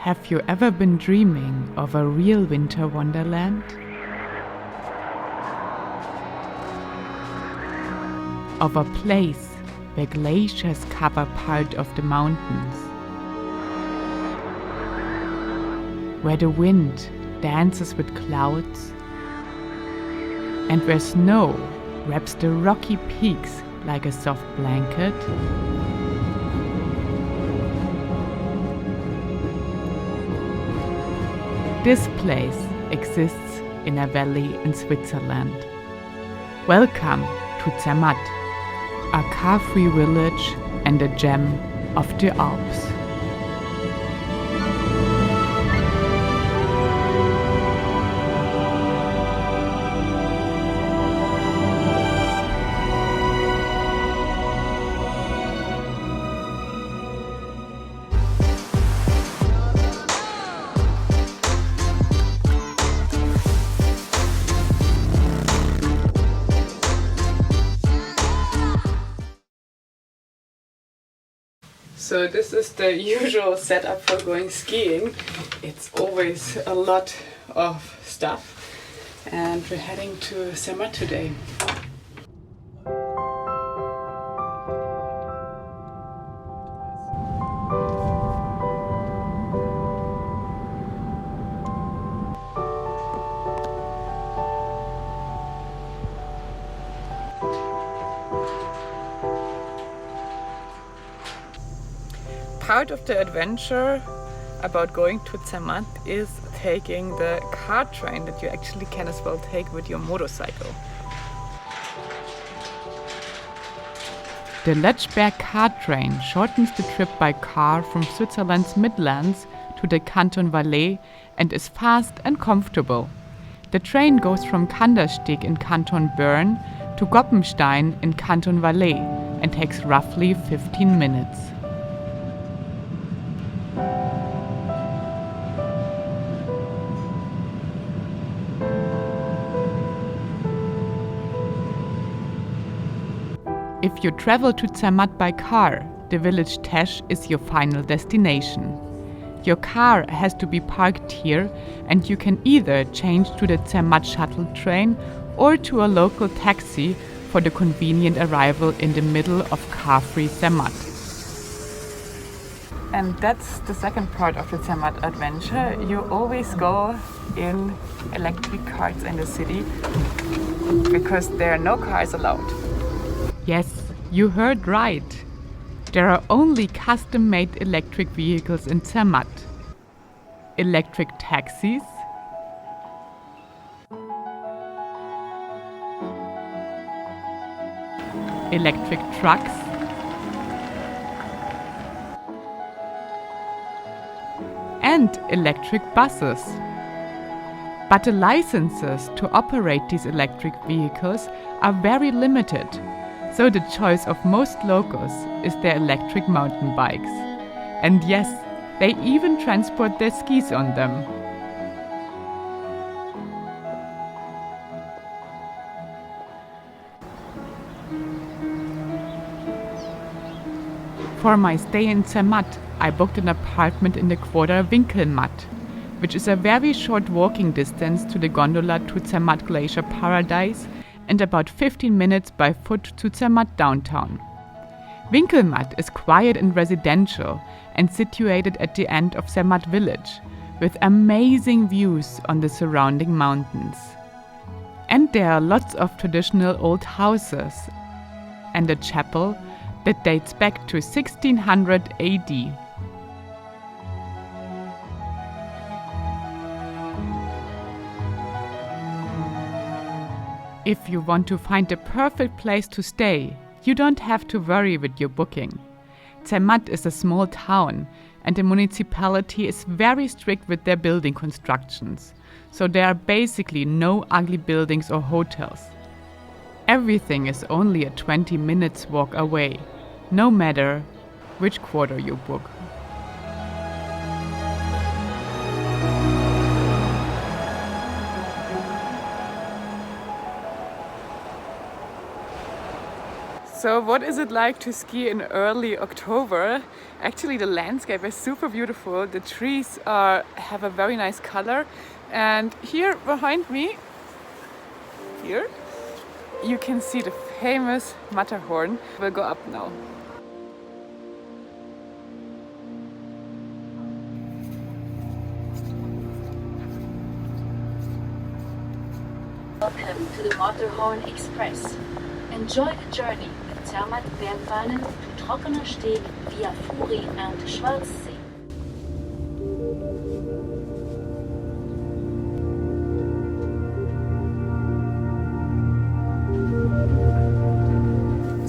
Have you ever been dreaming of a real winter wonderland? Of a place where glaciers cover part of the mountains, where the wind dances with clouds, and where snow wraps the rocky peaks like a soft blanket? This place exists in a valley in Switzerland. Welcome to Zermatt, a car-free village and a gem of the Alps. So this is the usual setup for going skiing. It's always a lot of stuff, and we're heading to Zermatt today. Part of the adventure about going to Zermatt is taking the car train that you actually can as well take with your motorcycle. The Lötschberg car train shortens the trip by car from Switzerland's Midlands to the Canton Valais and is fast and comfortable. The train goes from Kandersteg in Canton Bern to Goppenstein in Canton Valais and takes roughly 15 minutes. If you travel to Zermatt by car, the village Täsch is your final destination. Your car has to be parked here, and you can either change to the Zermatt shuttle train or to a local taxi for the convenient arrival in the middle of car-free Zermatt. And that's the second part of the Zermatt adventure. You always go in electric cars in the city because there are no cars allowed. Yes, you heard right. There are only custom-made electric vehicles in Zermatt. Electric taxis, electric trucks, and electric buses. But the licenses to operate these electric vehicles are very limited. So the choice of most locals is their electric mountain bikes. And yes, they even transport their skis on them. For my stay in Zermatt, I booked an apartment in the quarter Winkelmatt, which is a very short walking distance to the gondola to Zermatt Glacier Paradies and about 15 minutes by foot to Zermatt downtown. Winkelmatt is quiet and residential and situated at the end of Zermatt village, with amazing views on the surrounding mountains. And there are lots of traditional old houses and a chapel that dates back to 1600 AD. If you want to find the perfect place to stay, you don't have to worry with your booking. Zermatt is a small town, and the municipality is very strict with their building constructions, so there are basically no ugly buildings or hotels. Everything is only a 20 minutes walk away, no matter which quarter you book. So what is it like to ski in early October? Actually, the landscape is super beautiful. The trees have a very nice color. And here behind me, here, you can see the famous Matterhorn. We'll go up now. Welcome to the Matterhorn Express. Enjoy the journey with Zermatt Bergbahnen to Trockener Steg via Furi and Schwarzsee.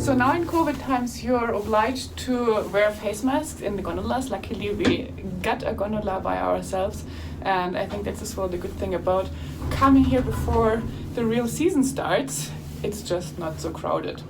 So now in COVID times, you're obliged to wear face masks in the gondolas. Luckily, we got a gondola by ourselves, and I think that's as well the good thing about coming here before the real season starts. It's just not so crowded.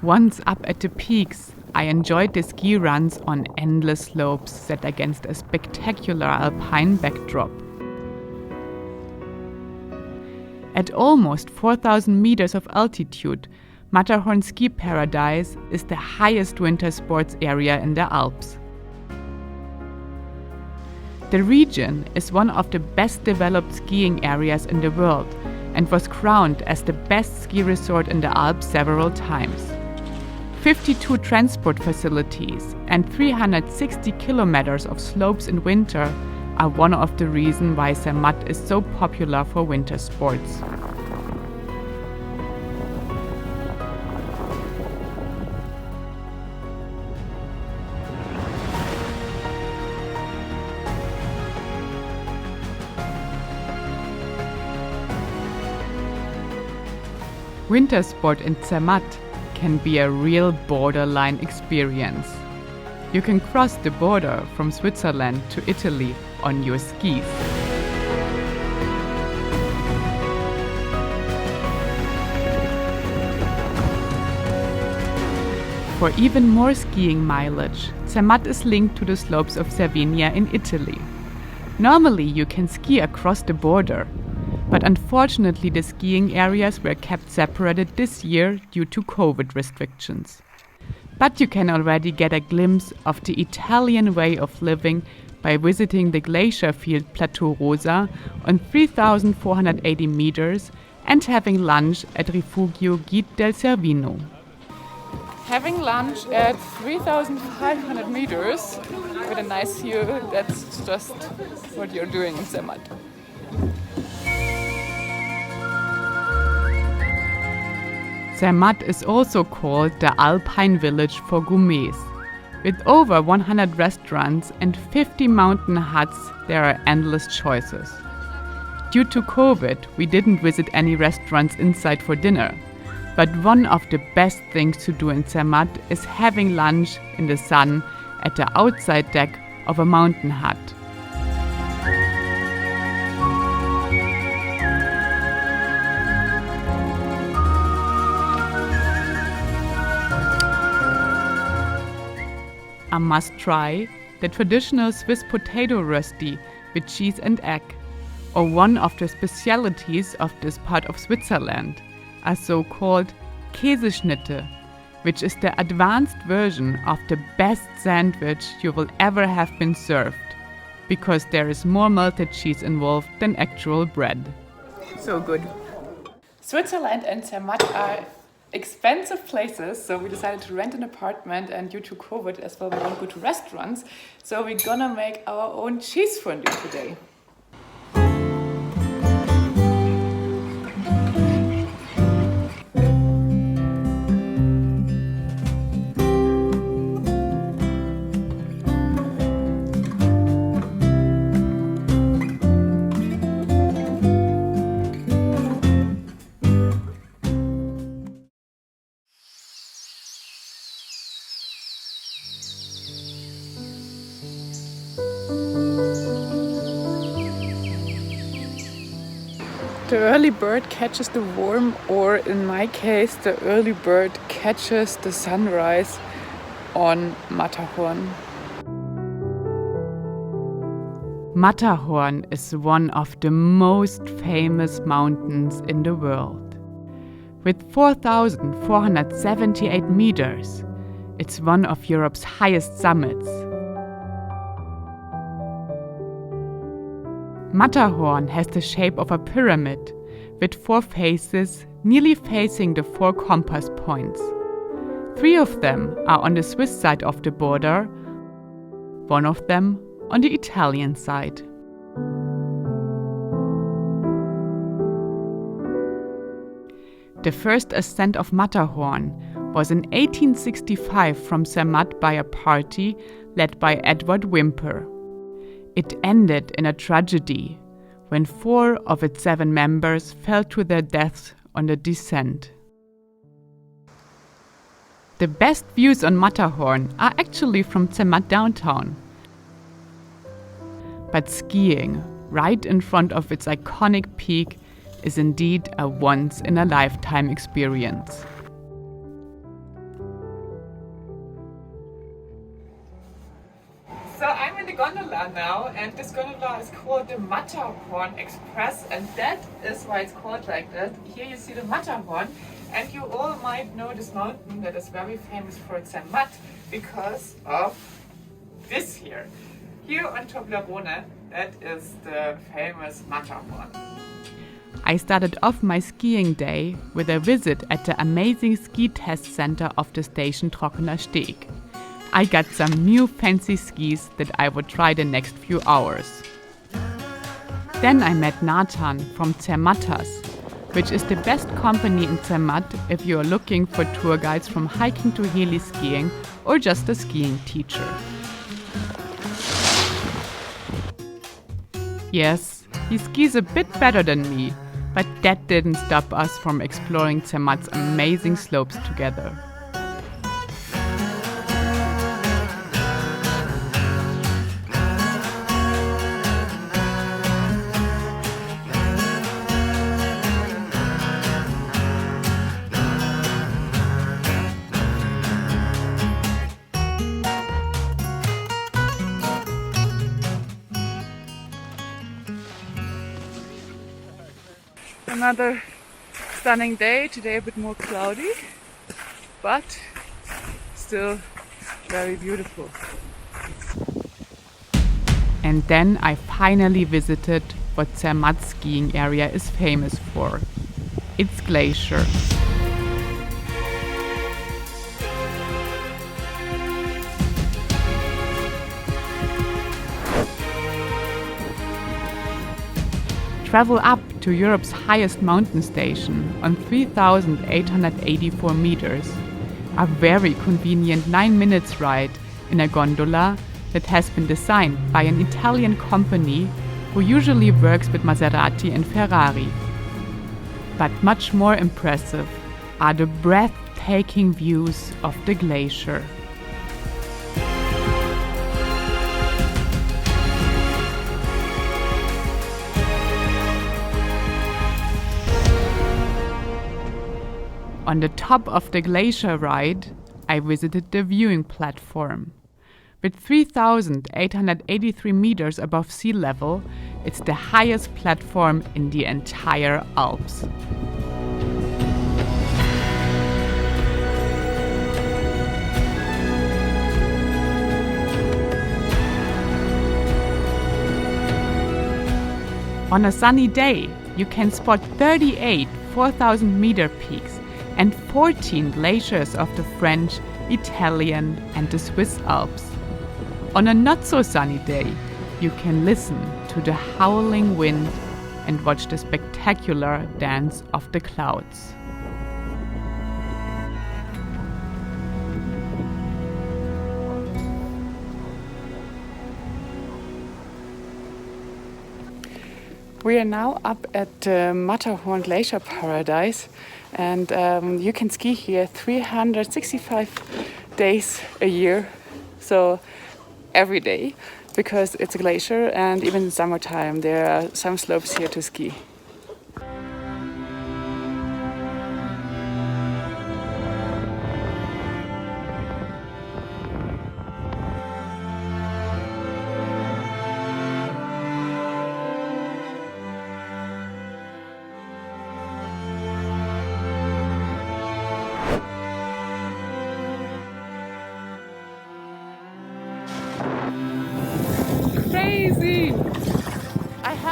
Once up at the peaks, I enjoyed the ski runs on endless slopes set against a spectacular alpine backdrop. At almost 4,000 meters of altitude, Matterhorn Ski Paradise is the highest winter sports area in the Alps. The region is one of the best developed skiing areas in the world and was crowned as the best ski resort in the Alps several times. 52 transport facilities and 360 kilometers of slopes in winter are one of the reasons why Zermatt is so popular for winter sports. Winter sport in Zermatt can be a real borderline experience. You can cross the border from Switzerland to Italy on your skis. For even more skiing mileage, Zermatt is linked to the slopes of Sardinia in Italy. Normally you can ski across the border, but unfortunately the skiing areas were kept separated this year due to COVID restrictions. But you can already get a glimpse of the Italian way of living by visiting the glacier field Plateau Rosa on 3,480 meters and having lunch at Rifugio Guide del Cervino. Having lunch at 3,500 meters with a nice view, that's just what you're doing in Zermatt. Zermatt is also called the Alpine Village for Gourmets. With over 100 restaurants and 50 mountain huts, there are endless choices. Due to COVID, we didn't visit any restaurants inside for dinner. But one of the best things to do in Zermatt is having lunch in the sun at the outside deck of a mountain hut. A must-try, the traditional Swiss potato rösti with cheese and egg, or one of the specialities of this part of Switzerland, a so-called Käseschnitte, which is the advanced version of the best sandwich you will ever have been served, because there is more melted cheese involved than actual bread. So good. Switzerland and Zermatt are expensive places, so we decided to rent an apartment, and due to COVID as well, we won't go to restaurants, so we're gonna make our own cheese fondue today. The early bird catches the worm, or in my case, the early bird catches the sunrise on Matterhorn. Matterhorn is one of the most famous mountains in the world. With 4,478 meters, it's one of Europe's highest summits. Matterhorn has the shape of a pyramid, with 4 faces nearly facing the 4 compass points. 3 of them are on the Swiss side of the border, 1 of them on the Italian side. The first ascent of Matterhorn was in 1865 from Zermatt by a party led by Edward Whymper. It ended in a tragedy when 4 of its 7 members fell to their deaths on the descent. The best views on Matterhorn are actually from Zermatt downtown. But skiing right in front of its iconic peak is indeed a once-in-a-lifetime experience. So I'm in the gondola now, and this gondola is called the Matterhorn Express, and that is why it's called like that. Here you see the Matterhorn, and you all might know this mountain that is very famous for Zermatt because of this here. Here on Toblerone, that is the famous Matterhorn. I started off my skiing day with a visit at the amazing ski test center of the station Trockener Steg. I got some new fancy skis that I would try the next few hours. Then I met Nathan from Zermattas, which is the best company in Zermatt if you are looking for tour guides from hiking to heli skiing or just a skiing teacher. Yes, he skis a bit better than me, but that didn't stop us from exploring Zermatt's amazing slopes together. Another stunning day, today a bit more cloudy, but still very beautiful. And then I finally visited what Zermatt skiing area is famous for, its glacier. Travel up to Europe's highest mountain station on 3,884 meters. A very convenient 9 minutes ride in a gondola that has been designed by an Italian company who usually works with Maserati and Ferrari. But much more impressive are the breathtaking views of the glacier. On the top of the glacier ride, I visited the viewing platform. With 3,883 meters above sea level, it's the highest platform in the entire Alps. On a sunny day, you can spot 38 4,000-meter peaks and 14 glaciers of the French, Italian and the Swiss Alps. On a not-so-sunny day, you can listen to the howling wind and watch the spectacular dance of the clouds. We are now up at the Matterhorn Glacier Paradise, and you can ski here 365 days a year, so every day, because it's a glacier, and even in summertime there are some slopes here to ski.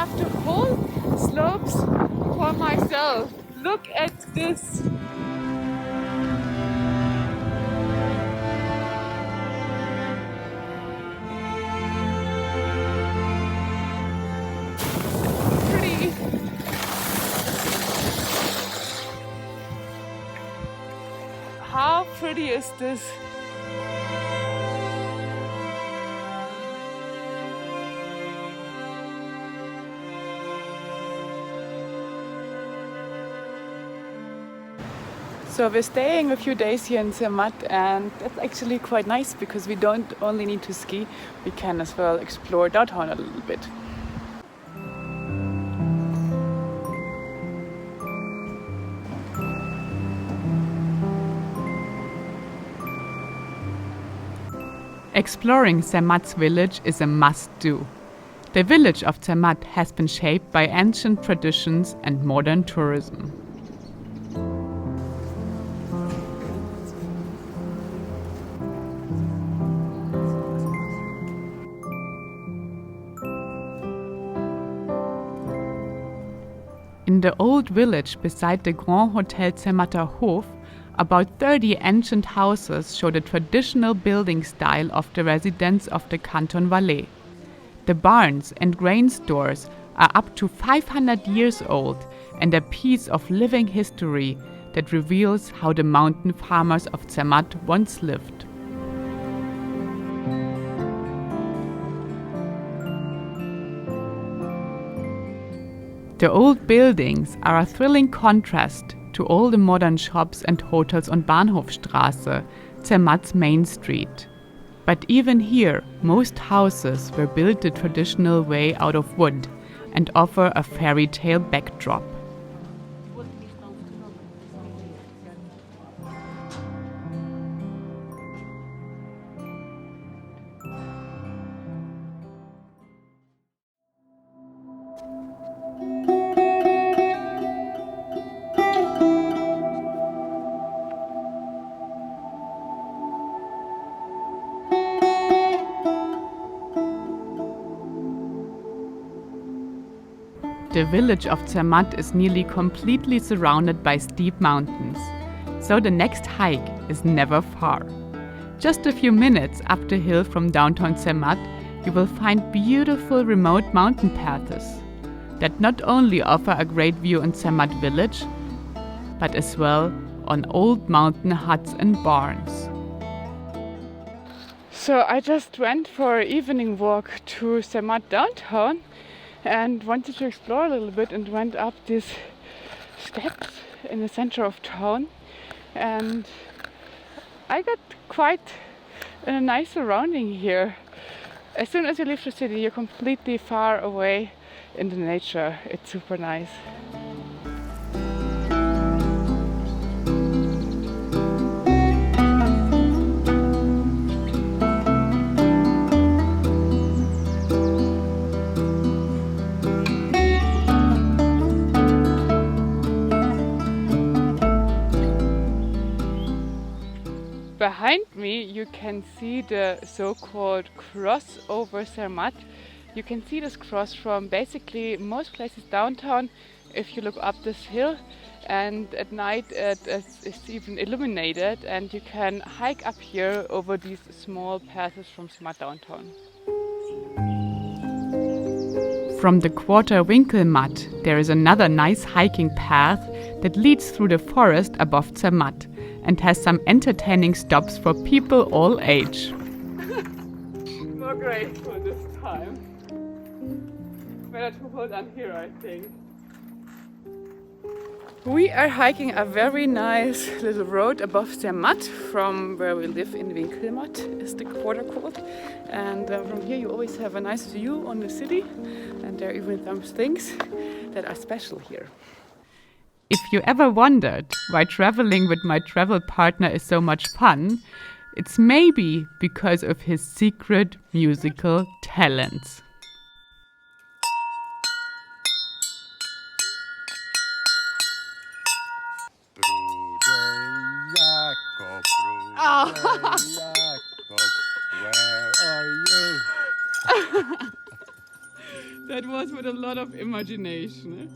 have the whole slopes for myself. Look at this. Pretty. How pretty is this? So we're staying a few days here in Zermatt, and that's actually quite nice because we don't only need to ski, we can as well explore downtown a little bit. Exploring Zermatt's village is a must-do. The village of Zermatt has been shaped by ancient traditions and modern tourism. In the old village beside the Grand Hotel Zermatter Hof, about 30 ancient houses show the traditional building style of the residents of the Canton Valais. The barns and grain stores are up to 500 years old and a piece of living history that reveals how the mountain farmers of Zermatt once lived. The old buildings are a thrilling contrast to all the modern shops and hotels on Bahnhofstraße, Zermatt's main street. But even here, most houses were built the traditional way out of wood and offer a fairy tale backdrop. The village of Zermatt is nearly completely surrounded by steep mountains, so the next hike is never far. Just a few minutes up the hill from downtown Zermatt, you will find beautiful remote mountain paths that not only offer a great view on Zermatt village, but as well on old mountain huts and barns. So I just went for an evening walk to Zermatt downtown and wanted to explore a little bit, and went up these steps in the center of town, and I got quite a nice surrounding here. As soon as you leave the city, you're completely far away in the nature. It's super nice. Behind me you can see the so-called cross over Zermatt. You can see this cross from basically most places downtown if you look up this hill, and at night it's even illuminated, and you can hike up here over these small paths from Zermatt downtown. From the quarter Winkelmatt there is another nice hiking path that leads through the forest above Zermatt and has some entertaining stops for people all age. Not great for this time. Better to hold on here, I think. We are hiking a very nice little road above Zermatt from where we live in Winkelmatt, is the quarter called. And from here you always have a nice view on the city, and there are even some things that are special here. If you ever wondered why traveling with my travel partner is so much fun, it's maybe because of his secret musical talents. Jacob, where are you? That was with a lot of imagination.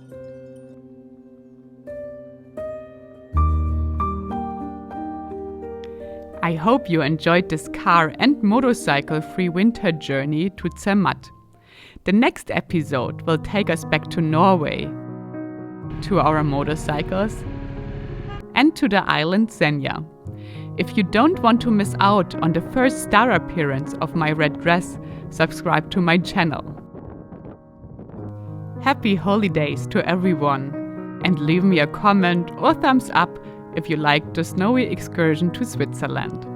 I hope you enjoyed this car and motorcycle-free winter journey to Zermatt. The next episode will take us back to Norway, to our motorcycles, and to the island Senja. If you don't want to miss out on the first star appearance of my red dress, subscribe to my channel. Happy holidays to everyone, and leave me a comment or thumbs up if you liked the snowy excursion to Switzerland.